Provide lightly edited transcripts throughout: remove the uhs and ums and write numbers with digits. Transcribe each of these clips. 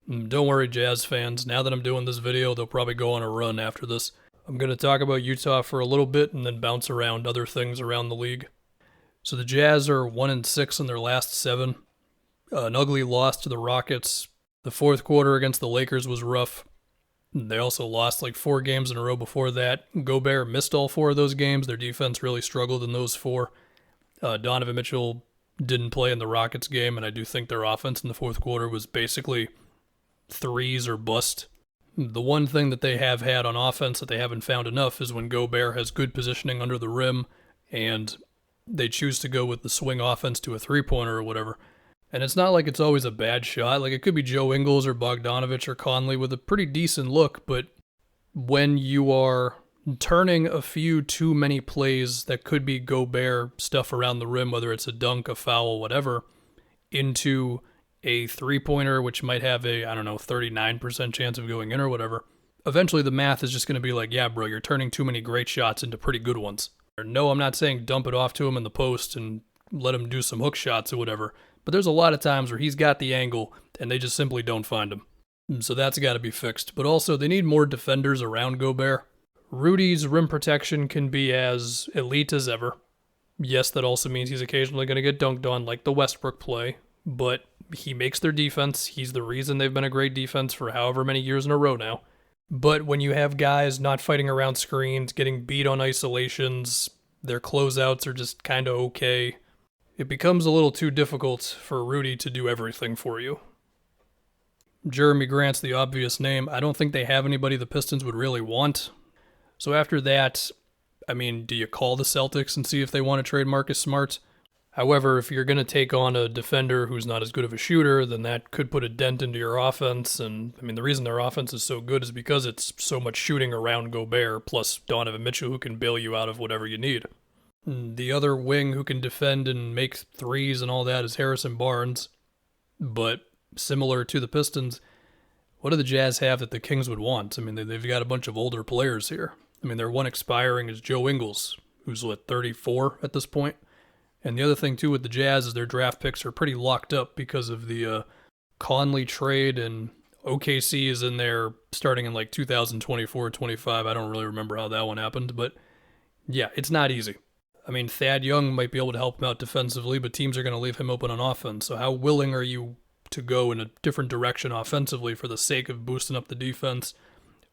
Don't worry, Jazz fans. Now that I'm doing this video, they'll probably go on a run after this. I'm going to talk about Utah for a little bit and then bounce around other things around the league. So the Jazz are 1-6 in their last 7. An ugly loss to the Rockets. The fourth quarter against the Lakers was rough. They also lost like 4 games in a row before that. Gobert missed all 4 of those games. Their defense really struggled in those 4. Donovan Mitchell didn't play in the Rockets game, and I do think their offense in the fourth quarter was basically threes or bust. The one thing that they have had on offense that they haven't found enough is when Gobert has good positioning under the rim and they choose to go with the swing offense to a three-pointer or whatever. And it's not like it's always a bad shot. Like, it could be Joe Ingles or Bogdanovich or Conley with a pretty decent look, but when you are turning a few too many plays that could be Gobert stuff around the rim, whether it's a dunk, a foul, whatever, into a three-pointer, which might have a, 39% chance of going in or whatever, eventually the math is just going to be like, yeah, bro, you're turning too many great shots into pretty good ones. Or no, I'm not saying dump it off to him in the post and let him do some hook shots or whatever, but there's a lot of times where he's got the angle and they just simply don't find him. So that's got to be fixed. But also, they need more defenders around Gobert. Rudy's rim protection can be as elite as ever. Yes, that also means he's occasionally going to get dunked on like the Westbrook play, but he makes their defense. He's the reason they've been a great defense for however many years in a row now. But when you have guys not fighting around screens, getting beat on isolations, their closeouts are just kind of okay, it becomes a little too difficult for Rudy to do everything for you. Jeremy Grant's the obvious name. I don't think they have anybody the Pistons would really want. So after that, do you call the Celtics and see if they want to trade Marcus Smart? However, if you're going to take on a defender who's not as good of a shooter, then that could put a dent into your offense. And the reason their offense is so good is because it's so much shooting around Gobert, plus Donovan Mitchell who can bail you out of whatever you need. The other wing who can defend and make threes and all that is Harrison Barnes. But similar to the Pistons, what do the Jazz have that the Kings would want? They've got a bunch of older players here. Their one expiring is Joe Ingles, who's 34 at this point. And the other thing, too, with the Jazz is their draft picks are pretty locked up because of the Conley trade, and OKC is in there starting in 2024-25. I don't really remember how that one happened, but yeah, it's not easy. Thad Young might be able to help him out defensively, but teams are going to leave him open on offense. So how willing are you to go in a different direction offensively for the sake of boosting up the defense?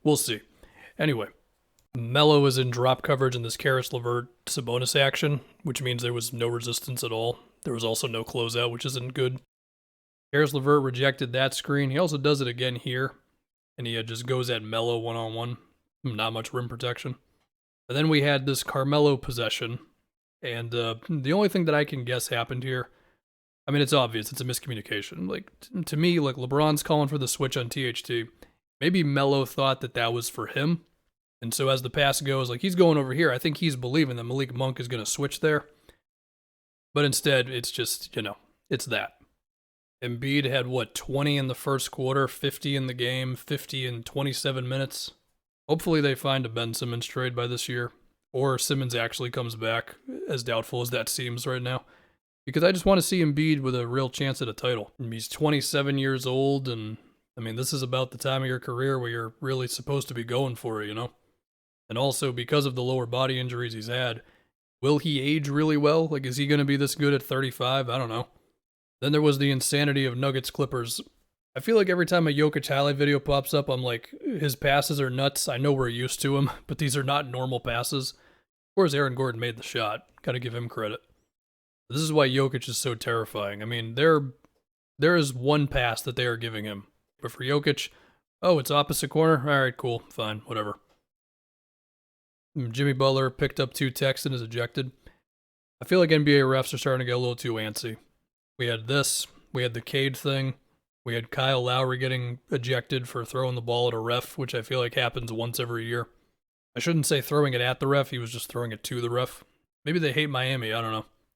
We'll see. Anyway, Melo is in drop coverage in this Karis LeVert-Sabonis action, which means there was no resistance at all. There was also no closeout, which isn't good. Karis LeVert rejected that screen. He also does it again here, and he just goes at Melo one-on-one. Not much rim protection. And then we had this Carmelo possession, and the only thing that I can guess happened here, it's obvious. It's a miscommunication. To me, LeBron's calling for the switch on THT. Maybe Melo thought that was for him. And so as the pass goes, he's going over here. I think he's believing that Malik Monk is going to switch there. But instead, it's just, it's that. Embiid had, 20 in the first quarter, 50 in the game, 50 in 27 minutes. Hopefully they find a Ben Simmons trade by this year. Or Simmons actually comes back, as doubtful as that seems right now. Because I just want to see Embiid with a real chance at a title. He's 27 years old, and, this is about the time of your career where you're really supposed to be going for it, And also, because of the lower body injuries he's had, will he age really well? Is he going to be this good at 35? I don't know. Then there was the insanity of Nuggets Clippers. I feel like every time a Jokic highlight video pops up, I'm like, his passes are nuts. I know we're used to him, but these are not normal passes. Of course, Aaron Gordon made the shot. Got to give him credit. This is why Jokic is so terrifying. There is one pass that they are giving him. But for Jokic, oh, it's opposite corner? All right, cool, fine, whatever. Jimmy Butler picked up 2 techs and is ejected. I feel like NBA refs are starting to get a little too antsy. We had this. We had the Cade thing. We had Kyle Lowry getting ejected for throwing the ball at a ref, which I feel like happens once every year. I shouldn't say throwing it at the ref. He was just throwing it to the ref. Maybe they hate Miami. I don't know.